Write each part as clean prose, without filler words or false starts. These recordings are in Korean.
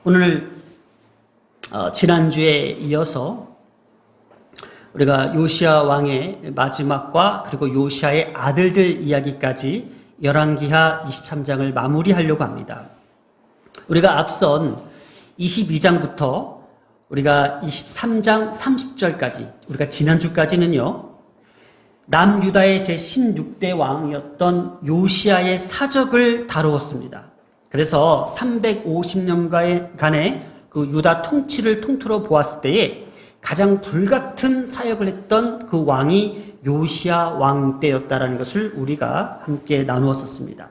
오늘 지난주에 이어서 우리가 요시야 왕의 마지막과 그리고 요시야의 아들들 이야기까지 열왕기하 23장을 마무리하려고 합니다. 우리가 앞선 22장부터 우리가 23장 30절까지 우리가 지난주까지는요, 남유다의 제16대 왕이었던 요시야의 사적을 다루었습니다. 그래서 350년간의 그 유다 통치를 통틀어 보았을 때에 가장 불같은 사역을 했던 그 왕이 요시야 왕 때였다라는 것을 우리가 함께 나누었었습니다.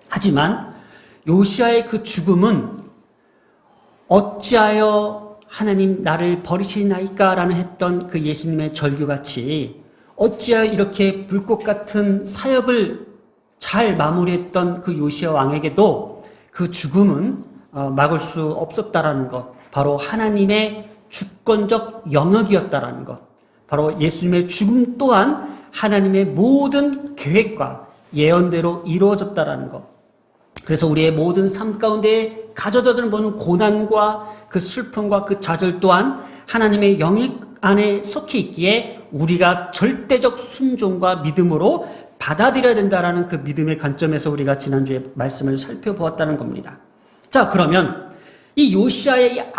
하지만 요시야의 그 죽음은 어찌하여 하나님 나를 버리시나이까 라는 했던 그 예수님의 절규같이 어찌하여 이렇게 불꽃 같은 사역을 잘 마무리했던 그 요시야 왕에게도 그 죽음은 막을 수 없었다라는 것, 바로 하나님의 주권적 영역이었다라는 것, 바로 예수님의 죽음 또한 하나님의 모든 계획과 예언대로 이루어졌다라는 것. 그래서 우리의 모든 삶 가운데 가져다드는 모든 고난과 그 슬픔과 그 좌절 또한 하나님의 영역 안에 속해 있기에 우리가 절대적 순종과 믿음으로 받아들여야 된다라는 그 믿음의 관점에서 우리가 지난주에 말씀을 살펴보았다는 겁니다. 자, 그러면 이 요시야의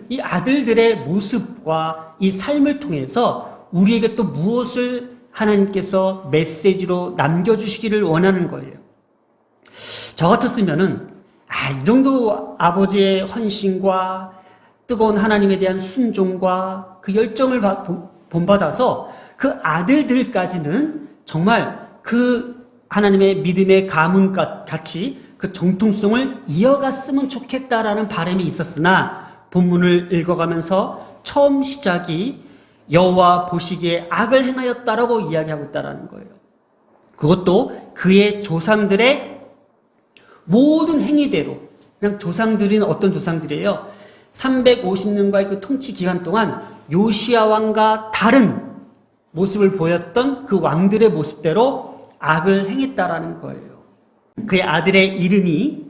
이 아들들의 모습과 이 삶을 통해서 우리에게 또 무엇을 하나님께서 메시지로 남겨주시기를 원하는 거예요. 저 같았으면은 이 정도 아버지의 헌신과 뜨거운 하나님에 대한 순종과 그 열정을 본받아서 그 아들들까지는 정말 그 하나님의 믿음의 가문같이 그 정통성을 이어갔으면 좋겠다라는 바람이 있었으나 본문을 읽어가면서 처음 시작이 여호와 보시기에 악을 행하였다라고 이야기하고 있다라는 거예요. 그것도 그의 조상들의 모든 행위대로, 그냥 조상들은 어떤 조상들이에요? 350년과의 그 통치 기간 동안 요시야 왕과 다른 모습을 보였던 그 왕들의 모습대로 악을 행했다라는 거예요. 그의 아들의 이름이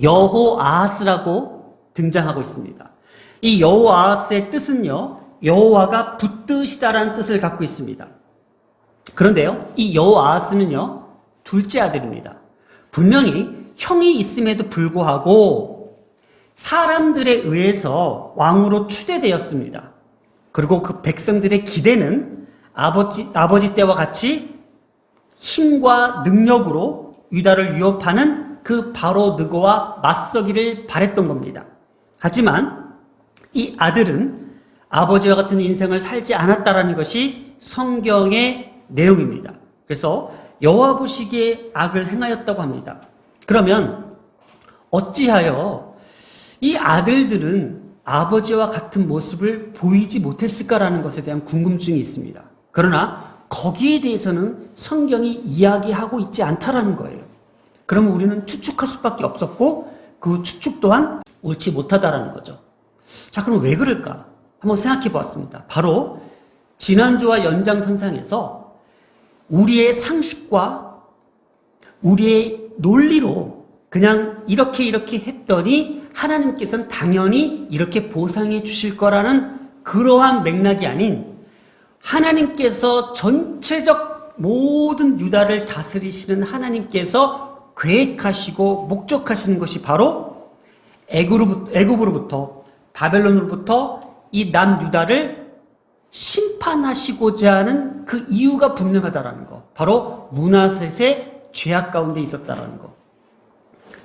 여호아하스라고 등장하고 있습니다. 이 여호아하스의 뜻은요, 여호와가 붙드시다라는 뜻을 갖고 있습니다. 그런데요, 이 여호아하스는요, 둘째 아들입니다. 분명히 형이 있음에도 불구하고 사람들에 의해서 왕으로 추대되었습니다. 그리고 그 백성들의 기대는 아버지 때와 같이 힘과 능력으로 유다를 위협하는 그 바로 느고와 맞서기를 바랬던 겁니다. 하지만 이 아들은 아버지와 같은 인생을 살지 않았다라는 것이 성경의 내용입니다. 그래서 여호와 보시기에 악을 행하였다고 합니다. 그러면 어찌하여 이 아들들은 아버지와 같은 모습을 보이지 못했을까라는 것에 대한 궁금증이 있습니다. 그러나 거기에 대해서는 성경이 이야기하고 있지 않다라는 거예요. 그러면 우리는 추측할 수밖에 없었고 그 추측 또한 옳지 못하다라는 거죠. 자, 그럼 왜 그럴까? 한번 생각해 보았습니다. 바로 지난주와 연장선상에서 우리의 상식과 우리의 논리로 그냥 이렇게 했더니 하나님께서는 당연히 이렇게 보상해 주실 거라는 그러한 맥락이 아닌 하나님께서 전체적 모든 유다를 다스리시는 하나님께서 계획하시고 목적하시는 것이 바로 애굽으로부터 바벨론으로부터 이 남유다를 심판하시고자 하는 그 이유가 분명하다라는 것, 바로 므낫셋의 죄악 가운데 있었다라는 것.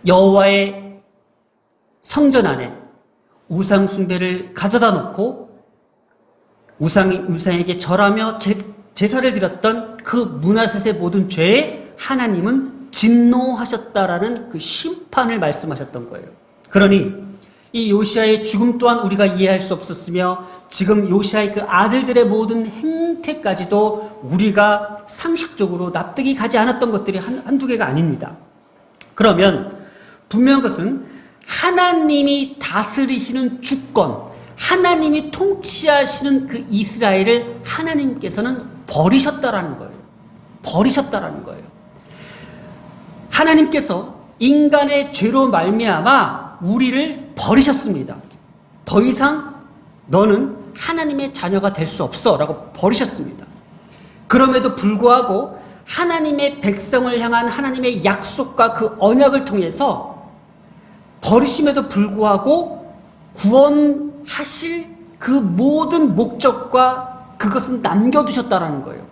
여호와의 성전 안에 우상 숭배를 가져다 놓고 우상에게 절하며 제사를 드렸던 그 므낫셋의 모든 죄에 하나님은 진노하셨다라는 그 심판을 말씀하셨던 거예요. 그러니 이 요시야의 죽음 또한 우리가 이해할 수 없었으며 지금 요시야의 그 아들들의 모든 행태까지도 우리가 상식적으로 납득이 가지 않았던 것들이 한두 개가 아닙니다. 그러면 분명한 것은 하나님이 다스리시는 주권, 하나님이 통치하시는 그 이스라엘을 하나님께서는 버리셨다라는 거예요. 버리셨다라는 거예요. 하나님께서 인간의 죄로 말미암아 우리를 버리셨습니다. 더 이상 너는 하나님의 자녀가 될 수 없어 라고 버리셨습니다. 그럼에도 불구하고 하나님의 백성을 향한 하나님의 약속과 그 언약을 통해서 버리심에도 불구하고 구원하실 그 모든 목적과 그것은 남겨두셨다라는 거예요.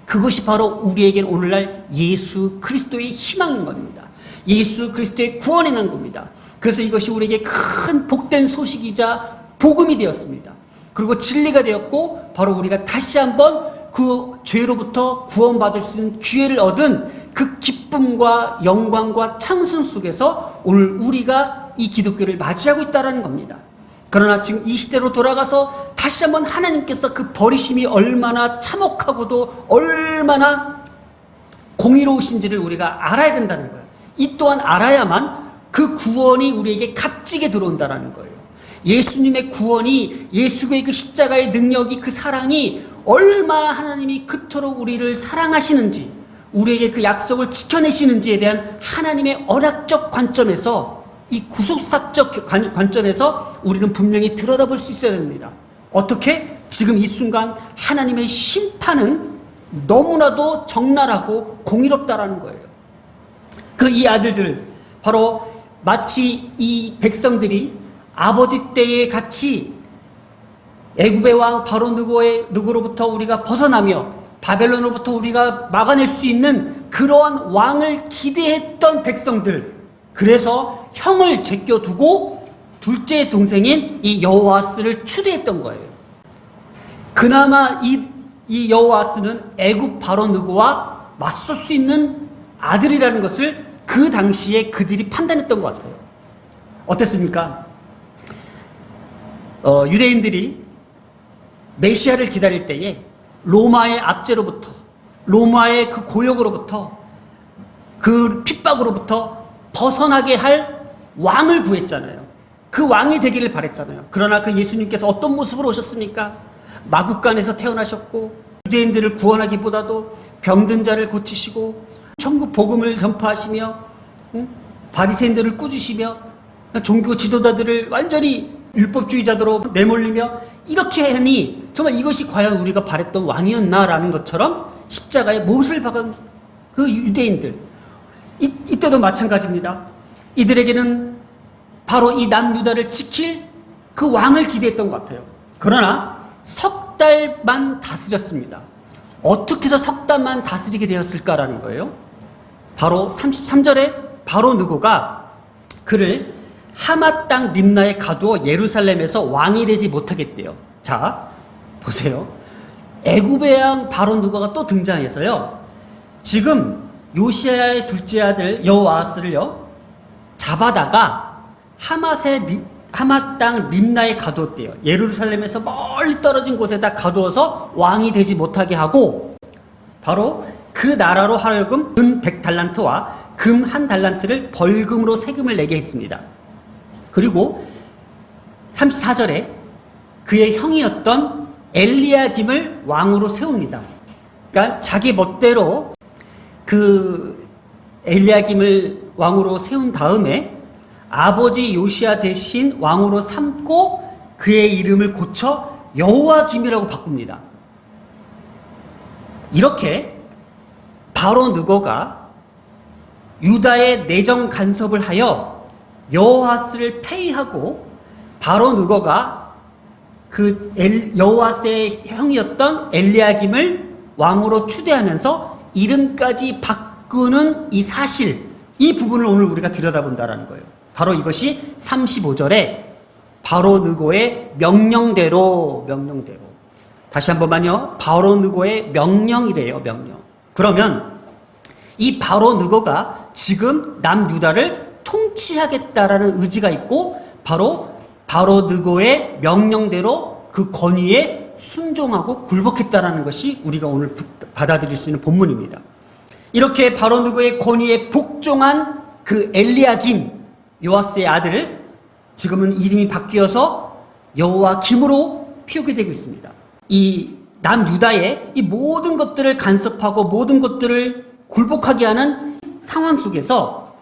그것이 바로 우리에겐 오늘날 예수 그리스도의 희망인 겁니다. 예수 그리스도의 구원이 난 겁니다. 그래서 이것이 우리에게 큰 복된 소식이자 복음이 되었습니다. 그리고 진리가 되었고 바로 우리가 다시 한번 그 죄로부터 구원받을 수 있는 기회를 얻은 그 기쁨과 영광과 창sun 속에서 오늘 우리가 이 기독교를 맞이하고 있다는 겁니다. 그러나 지금 이 시대로 돌아가서 다시 한번 하나님께서 그 버리심이 얼마나 참혹하고도 얼마나 공의로우신지를 우리가 알아야 된다는 거예요. 이 또한 알아야만 그 구원이 우리에게 값지게 들어온다는 거예요. 예수님의 구원이, 예수의 그 십자가의 능력이, 그 사랑이 얼마나 하나님이 그토록 우리를 사랑하시는지, 우리에게 그 약속을 지켜내시는지에 대한 하나님의 언약적 관점에서, 이 구속사적 관점에서 우리는 분명히 들여다볼 수 있어야 됩니다. 어떻게? 지금 이 순간 하나님의 심판은 너무나도 적나라하고 공의롭다라는 거예요. 그 이 아들들, 바로 마치 이 백성들이 아버지 때에 같이 애굽의 왕 바로 느고로부터 우리가 벗어나며 바벨론으로부터 우리가 막아낼 수 있는 그러한 왕을 기대했던 백성들, 그래서 형을 제껴두고 둘째 동생인 이 여호아스를 추대했던 거예요. 그나마 이 여호아스는 애굽 바로 느고와 맞설 수 있는 아들이라는 것을 그 당시에 그들이 판단했던 것 같아요. 어땠습니까? 유대인들이 메시아를 기다릴 때에 로마의 압제로부터, 로마의 그 고역으로부터, 그 핍박으로부터 벗어나게 할 왕을 구했잖아요. 그 왕이 되기를 바랬잖아요. 그러나 그 예수님께서 어떤 모습으로 오셨습니까? 마국간에서 태어나셨고, 유대인들을 구원하기보다도 병든 자를 고치시고, 천국 복음을 전파하시며, 바리새인들을 꾸짖으시며, 종교 지도자들을 완전히 율법주의자들로 내몰리며, 이렇게 하니 정말 이것이 과연 우리가 바랬던 왕이었나라는 것처럼 십자가에 못을 박은 그 유대인들, 이때도 마찬가지입니다. 이들에게는 바로 이 남유다를 지킬 그 왕을 기대했던 것 같아요. 그러나 석 달만 다스렸습니다. 어떻게 해서 석 달만 다스리게 되었을까라는 거예요. 바로 33절에 바로 느고가 그를 하마 땅 림나에 가두어 예루살렘에서 왕이 되지 못하겠대요. 자, 보세요. 애굽의 왕 바로 느고가 또 등장해서요. 지금 요시야의 둘째 아들 여호아스를요 잡아다가 하마 땅 림나에 가두었대요. 예루살렘에서 멀리 떨어진 곳에다 가두어서 왕이 되지 못하게 하고, 바로 그 나라로 하여금 은 100달란트와 금 1달란트를 벌금으로 세금을 내게 했습니다. 그리고 34절에 그의 형이었던 엘리야김을 왕으로 세웁니다. 그러니까 자기 멋대로 그 엘리야김을 왕으로 세운 다음에 아버지 요시야 대신 왕으로 삼고 그의 이름을 고쳐 여호와김이라고 바꿉니다. 이렇게 바로 느고가 유다의 내정 간섭을 하여 여호아스를 폐위하고, 바로 느고가 그 여호아스의 형이었던 엘리야김을 왕으로 추대하면서 이름까지 바꾸는 이 사실, 이 부분을 오늘 우리가 들여다본다라는 거예요. 바로 이것이 35절에 바로 느고의 명령대로. 다시 한 번만요. 바로 느고의 명령이래요. 명령. 그러면 이 바로 느고가 지금 남유다를 통치하겠다라는 의지가 있고, 바로 느고의 명령대로 그 권위에 순종하고 굴복했다라는 것이 우리가 오늘 받아들일 수 있는 본문입니다. 이렇게 바로 느고의 권위에 복종한 그 엘리야김, 요아스의 아들, 지금은 이름이 바뀌어서 여호와김으로 표기되고 있습니다. 이 남유다의 이 모든 것들을 간섭하고 모든 것들을 굴복하게 하는 상황 속에서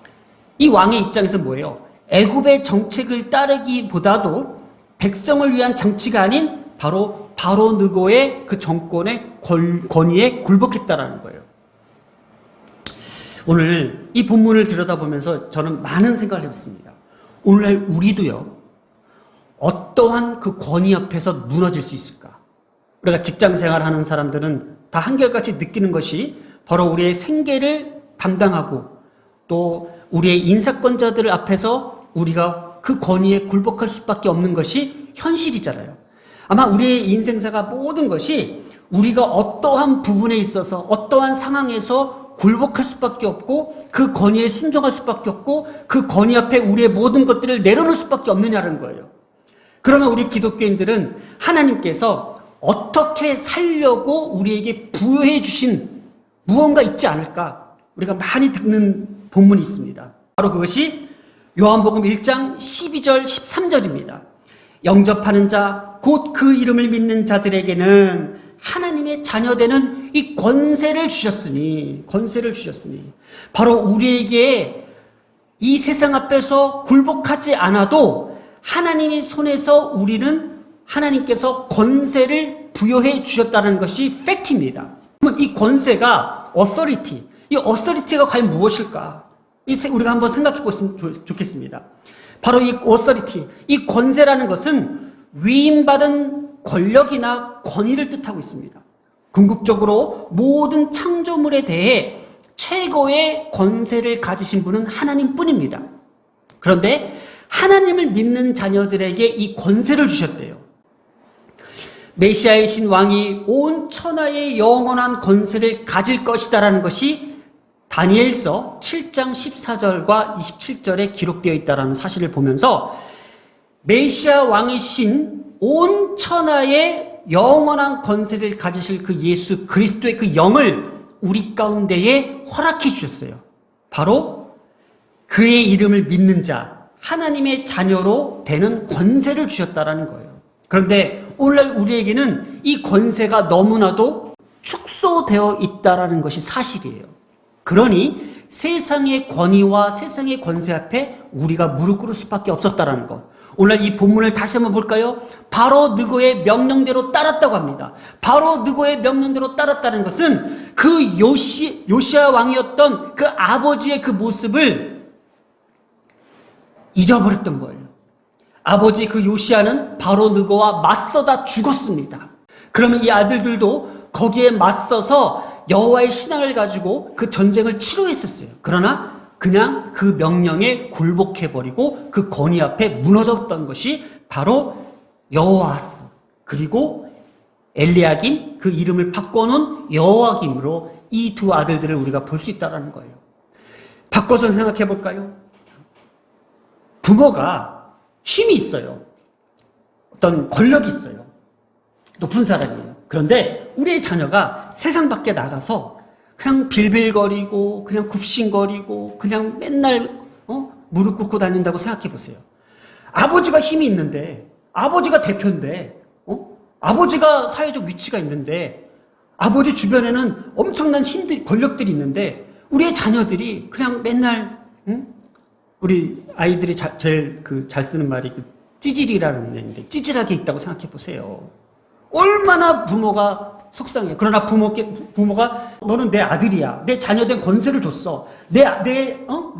이 왕의 입장에서 뭐예요? 애굽의 정책을 따르기보다도 백성을 위한 정치가 아닌 바로 바로 느고의 그 정권의 권위에 굴복했다라는 거예요. 오늘 이 본문을 들여다보면서 저는 많은 생각을 해봤습니다. 오늘날 우리도요, 어떠한 그 권위 앞에서 무너질 수 있을까? 우리가 직장 생활하는 사람들은 다 한결같이 느끼는 것이 바로 우리의 생계를 담당하고 또 우리의 인사권자들 앞에서 우리가 그 권위에 굴복할 수밖에 없는 것이 현실이잖아요. 아마 우리의 인생사가 모든 것이 우리가 어떠한 부분에 있어서 어떠한 상황에서 굴복할 수밖에 없고 그 권위에 순종할 수밖에 없고 그 권위 앞에 우리의 모든 것들을 내려놓을 수밖에 없느냐는 거예요. 그러면 우리 기독교인들은 하나님께서 어떻게 살려고 우리에게 부여해 주신 무언가 있지 않을까? 우리가 많이 듣는 본문이 있습니다. 바로 그것이 요한복음 1장 12절 13절입니다. 영접하는 자, 곧 그 이름을 믿는 자들에게는 하나님의 자녀되는 이 권세를 주셨으니 바로 우리에게 이 세상 앞에서 굴복하지 않아도 하나님의 손에서 우리는 하나님께서 권세를 부여해 주셨다는 것이 팩트입니다. 그러면 이 권세가 authority, 이 authority가 과연 무엇일까? 우리가 한번 생각해 보시면 좋겠습니다. 바로 이 authority, 이 권세라는 것은 위임받은 권력이나 권위를 뜻하고 있습니다. 궁극적으로 모든 창조물에 대해 최고의 권세를 가지신 분은 하나님뿐입니다. 그런데 하나님을 믿는 자녀들에게 이 권세를 주셨대요. 메시아이신 왕이 온 천하의 영원한 권세를 가질 것이다라는 것이 다니엘서 7장 14절과 27절에 기록되어 있다는 사실을 보면서 메시아 왕이신 온 천하의 영원한 권세를 가지실 그 예수 그리스도의 그 영을 우리 가운데에 허락해 주셨어요. 바로 그의 이름을 믿는 자, 하나님의 자녀로 되는 권세를 주셨다라는 거예요. 그런데 오늘날 우리에게는 이 권세가 너무나도 축소되어 있다라는 것이 사실이에요. 그러니 세상의 권위와 세상의 권세 앞에 우리가 무릎 꿇을 수밖에 없었다라는 것. 오늘 이 본문을 다시 한번 볼까요? 바로 느고의 명령대로 따랐다고 합니다. 바로 느고의 명령대로 따랐다는 것은 그 요시야 왕이었던 그 아버지의 그 모습을 잊어버렸던 거예요. 아버지 그 요시야는 바로 느고와 맞서다 죽었습니다. 그러면 이 아들들도 거기에 맞서서 여호와의 신앙을 가지고 그 전쟁을 치루했었어요. 그러나 그냥 그 명령에 굴복해버리고 그 권위 앞에 무너졌던 것이 바로 여호아스 그리고 엘리야김, 그 이름을 바꿔놓은 여호와김으로 이 두 아들들을 우리가 볼 수 있다는 거예요. 바꿔서 생각해 볼까요? 부모가 힘이 있어요. 어떤 권력이 있어요. 높은 사람이에요. 그런데 우리의 자녀가 세상 밖에 나가서 그냥 빌빌거리고 그냥 굽신거리고 그냥 맨날 무릎 꿇고 다닌다고 생각해 보세요. 아버지가 힘이 있는데, 아버지가 대표인데, 아버지가 사회적 위치가 있는데, 아버지 주변에는 엄청난 권력들이 있는데 우리의 자녀들이 그냥 맨날 우리 아이들이 제일 잘 쓰는 말이 그 찌질이라는 얘기인데 찌질하게 있다고 생각해 보세요. 얼마나 부모가 속상해요. 그러나 부모가 너는 내 아들이야. 내 자녀된 권세를 줬어. 내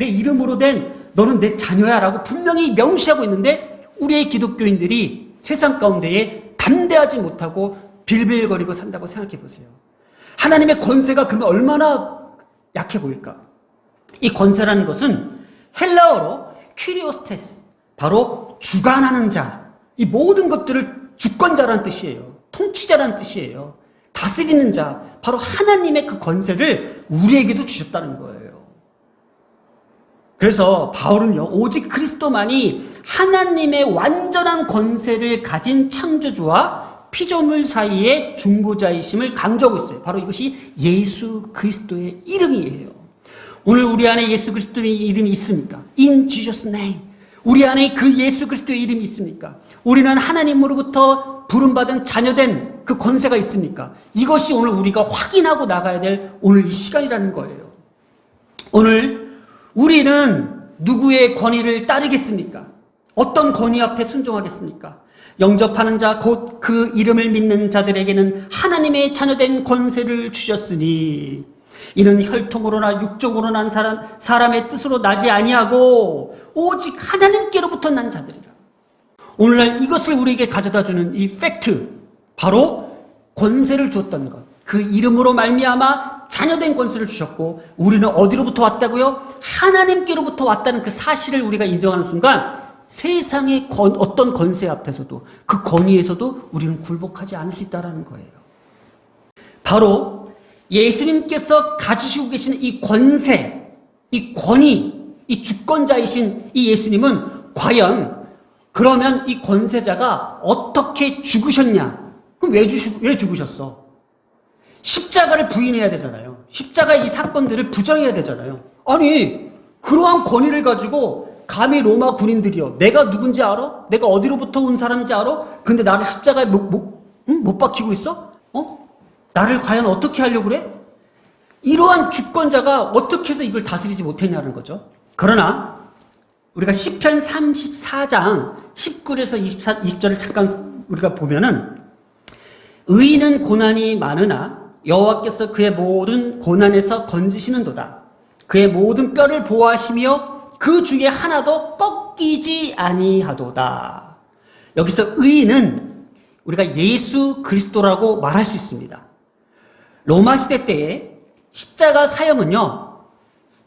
이름으로 된 너는 내 자녀야 라고 분명히 명시하고 있는데 우리의 기독교인들이 세상 가운데에 담대하지 못하고 빌빌거리고 산다고 생각해 보세요. 하나님의 권세가 그러면 얼마나 약해 보일까? 이 권세라는 것은 헬라어로 퀴리오스테스, 바로 주관하는 자, 이 모든 것들을 주권자라는 뜻이에요. 통치자라는 뜻이에요. 다스리는 자, 바로 하나님의 그 권세를 우리에게도 주셨다는 거예요. 그래서 바울은요, 오직 그리스도만이 하나님의 완전한 권세를 가진 창조주와 피조물 사이의 중보자이심을 강조하고 있어요. 바로 이것이 예수 그리스도의 이름이에요. 오늘 우리 안에 예수 그리스도의 이름이 있습니까? In Jesus' name. 우리 안에 그 예수 그리스도의 이름이 있습니까? 우리는 하나님으로부터 부름받은 자녀된 그 권세가 있습니까? 이것이 오늘 우리가 확인하고 나가야 될 오늘 이 시간이라는 거예요. 오늘 우리는 누구의 권위를 따르겠습니까? 어떤 권위 앞에 순종하겠습니까? 영접하는 자 곧 그 이름을 믿는 자들에게는 하나님의 자녀된 권세를 주셨으니 이는 혈통으로나 육종으로 난 사람의 뜻으로 나지 아니하고 오직 하나님께로부터 난 자들이라. 오늘날 이것을 우리에게 가져다주는 이 팩트, 바로 권세를 주었던 것, 그 이름으로 말미암아 자녀된 권세를 주셨고 우리는 어디로부터 왔다고요? 하나님께로부터 왔다는 그 사실을 우리가 인정하는 순간 세상의 어떤 권세 앞에서도 그 권위에서도 우리는 굴복하지 않을 수 있다는 거예요. 바로 예수님께서 가지시고 계신 이 권세, 이 권위, 이 주권자이신 이 예수님은 과연 그러면 이 권세자가 어떻게 죽으셨냐? 그럼 왜 죽으셨어? 십자가를 부인해야 되잖아요. 십자가의 이 사건들을 부정해야 되잖아요. 아니, 그러한 권위를 가지고 감히 로마 군인들이요, 내가 누군지 알아? 내가 어디로부터 온 사람인지 알아? 근데 나를 십자가에 못 박히고 있어? 나를 과연 어떻게 하려고 그래? 이러한 주권자가 어떻게 해서 이걸 다스리지 못했냐는 거죠. 그러나 우리가 시편 34장 19절에서 20절을 잠깐 우리가 보면은 의인은 고난이 많으나 여호와께서 그의 모든 고난에서 건지시는도다. 그의 모든 뼈를 보호하시며 그 중에 하나도 꺾이지 아니하도다. 여기서 의인은 우리가 예수 그리스도라고 말할 수 있습니다. 로마 시대 때에 십자가 사형은요,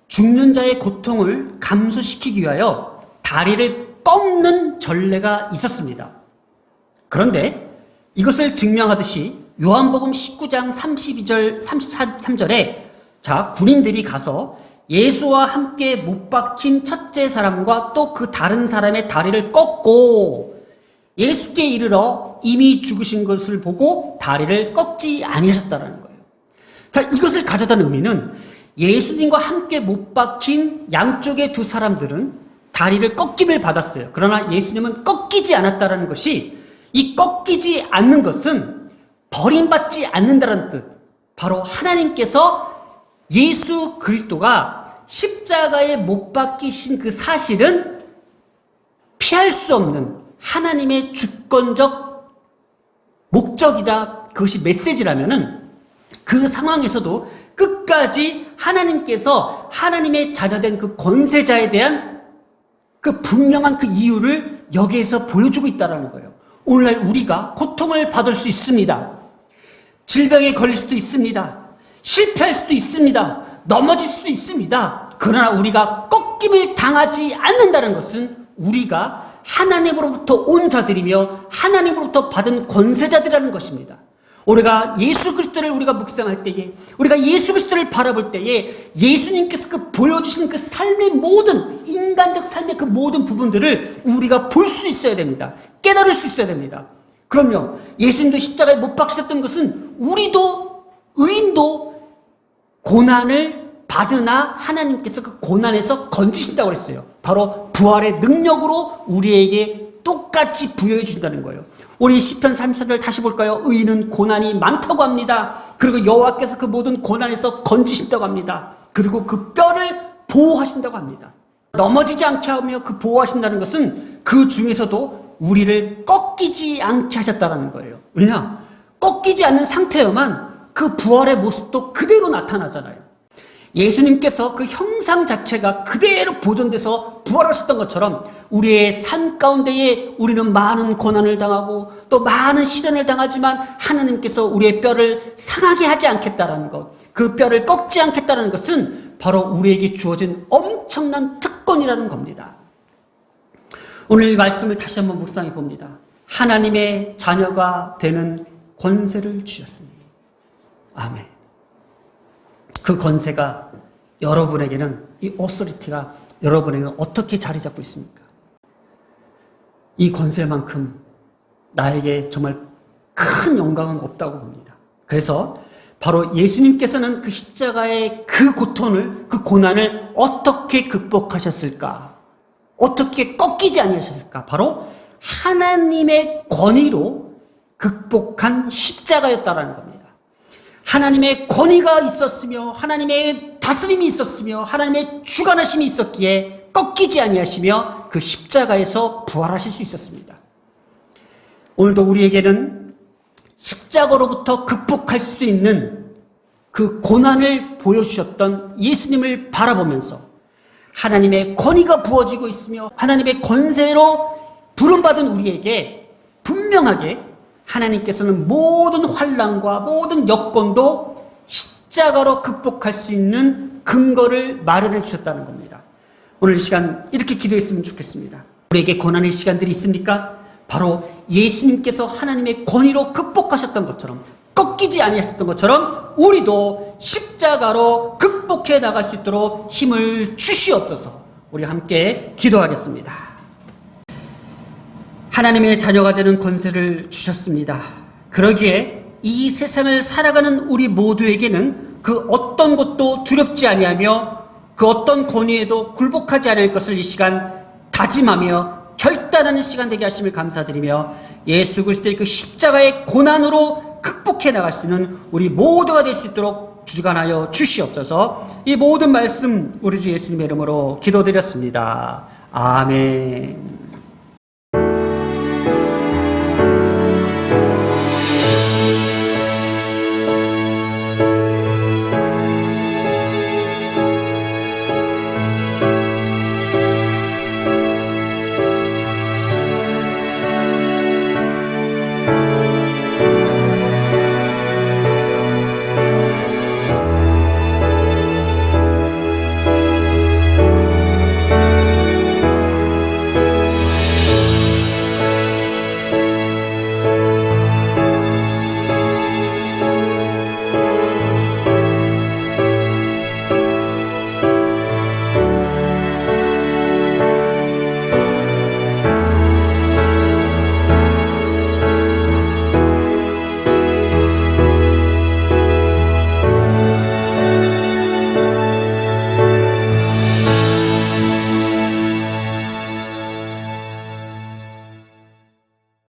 죽는 자의 고통을 감수시키기 위하여 다리를 꺾는 전례가 있었습니다. 그런데 이것을 증명하듯이 요한복음 19장 32절 33절에 자, 군인들이 가서 예수와 함께 못 박힌 첫째 사람과 또 그 다른 사람의 다리를 꺾고 예수께 이르러 이미 죽으신 것을 보고 다리를 꺾지 아니하셨다는 거예요. 자, 이것을 가져다는 의미는 예수님과 함께 못 박힌 양쪽의 두 사람들은 다리를 꺾임을 받았어요. 그러나 예수님은 꺾이지 않았다는 것이, 이 꺾이지 않는 것은 버림받지 않는다는 뜻. 바로 하나님께서 예수 그리스도가 십자가에 못 박히신 그 사실은 피할 수 없는 하나님의 주권적 목적이자 그것이 메시지라면은 그 상황에서도 끝까지 하나님께서 하나님의 자녀된 그 권세자에 대한 그 분명한 그 이유를 여기에서 보여주고 있다는 거예요. 오늘날 우리가 고통을 받을 수 있습니다. 질병에 걸릴 수도 있습니다. 실패할 수도 있습니다. 넘어질 수도 있습니다. 그러나 우리가 꺾임을 당하지 않는다는 것은 우리가 하나님으로부터 온 자들이며 하나님으로부터 받은 권세자들이라는 것입니다. 우리가 예수 그리스도를 우리가 묵상할 때에, 우리가 예수 그리스도를 바라볼 때에 예수님께서 그 보여주신 그 삶의 모든 인간적 삶의 그 모든 부분들을 우리가 볼 수 있어야 됩니다. 깨달을 수 있어야 됩니다. 그럼요, 예수님도 십자가에 못 박히셨던 것은 우리도 의인도 고난을 받으나 하나님께서 그 고난에서 건지신다고 그랬어요. 바로 부활의 능력으로 우리에게 똑같이 부여해 주신다는 거예요. 우리 시편 34절 다시 볼까요? 의인은 고난이 많다고 합니다. 그리고 여호와께서 그 모든 고난에서 건지신다고 합니다. 그리고 그 뼈를 보호하신다고 합니다. 넘어지지 않게 하며 그 보호하신다는 것은 그 중에서도 우리를 꺾이지 않게 하셨다는 거예요. 왜냐? 꺾이지 않는 상태여만 그 부활의 모습도 그대로 나타나잖아요. 예수님께서 그 형상 자체가 그대로 보존돼서 부활하셨던 것처럼 우리의 삶 가운데에 우리는 많은 고난을 당하고 또 많은 시련을 당하지만 하나님께서 우리의 뼈를 상하게 하지 않겠다라는 것, 그 뼈를 꺾지 않겠다는 것은 바로 우리에게 주어진 엄청난 특권이라는 겁니다. 오늘 이 말씀을 다시 한번 묵상해 봅니다. 하나님의 자녀가 되는 권세를 주셨습니다. 아멘. 그 권세가 여러분에게는, 이 오소리티가 여러분에게는 어떻게 자리 잡고 있습니까? 이 권세만큼 나에게 정말 큰 영광은 없다고 봅니다. 그래서 바로 예수님께서는 그 십자가의 그 고통을, 그 고난을 어떻게 극복하셨을까? 어떻게 꺾이지 아니하셨을까? 바로 하나님의 권위로 극복한 십자가였다라는 겁니다. 하나님의 권위가 있었으며 하나님의 다스림이 있었으며 하나님의 주관하심이 있었기에 꺾이지 아니하시며 그 십자가에서 부활하실 수 있었습니다. 오늘도 우리에게는 십자가로부터 극복할 수 있는 그 고난을 보여주셨던 예수님을 바라보면서 하나님의 권위가 부어지고 있으며 하나님의 권세로 부름받은 우리에게 분명하게 하나님께서는 모든 환난과 모든 여건도 십자가로 극복할 수 있는 근거를 마련해 주셨다는 겁니다. 오늘 이 시간 이렇게 기도했으면 좋겠습니다. 우리에게 고난의 시간들이 있습니까? 바로 예수님께서 하나님의 권위로 극복하셨던 것처럼, 꺾이지 아니하셨던 것처럼 우리도 십자가로 극복해 나갈 수 있도록 힘을 주시옵소서. 우리 함께 기도하겠습니다. 하나님의 자녀가 되는 권세를 주셨습니다. 그러기에 이 세상을 살아가는 우리 모두에게는 그 어떤 것도 두렵지 아니하며 그 어떤 권위에도 굴복하지 않을 것을 이 시간 다짐하며 결단하는 시간 되게 하심을 감사드리며 예수 그리스도의 그 십자가의 고난으로 극복해 나갈 수 있는 우리 모두가 될 수 있도록 주관하여 주시옵소서. 이 모든 말씀 우리 주 예수님의 이름으로 기도드렸습니다. 아멘.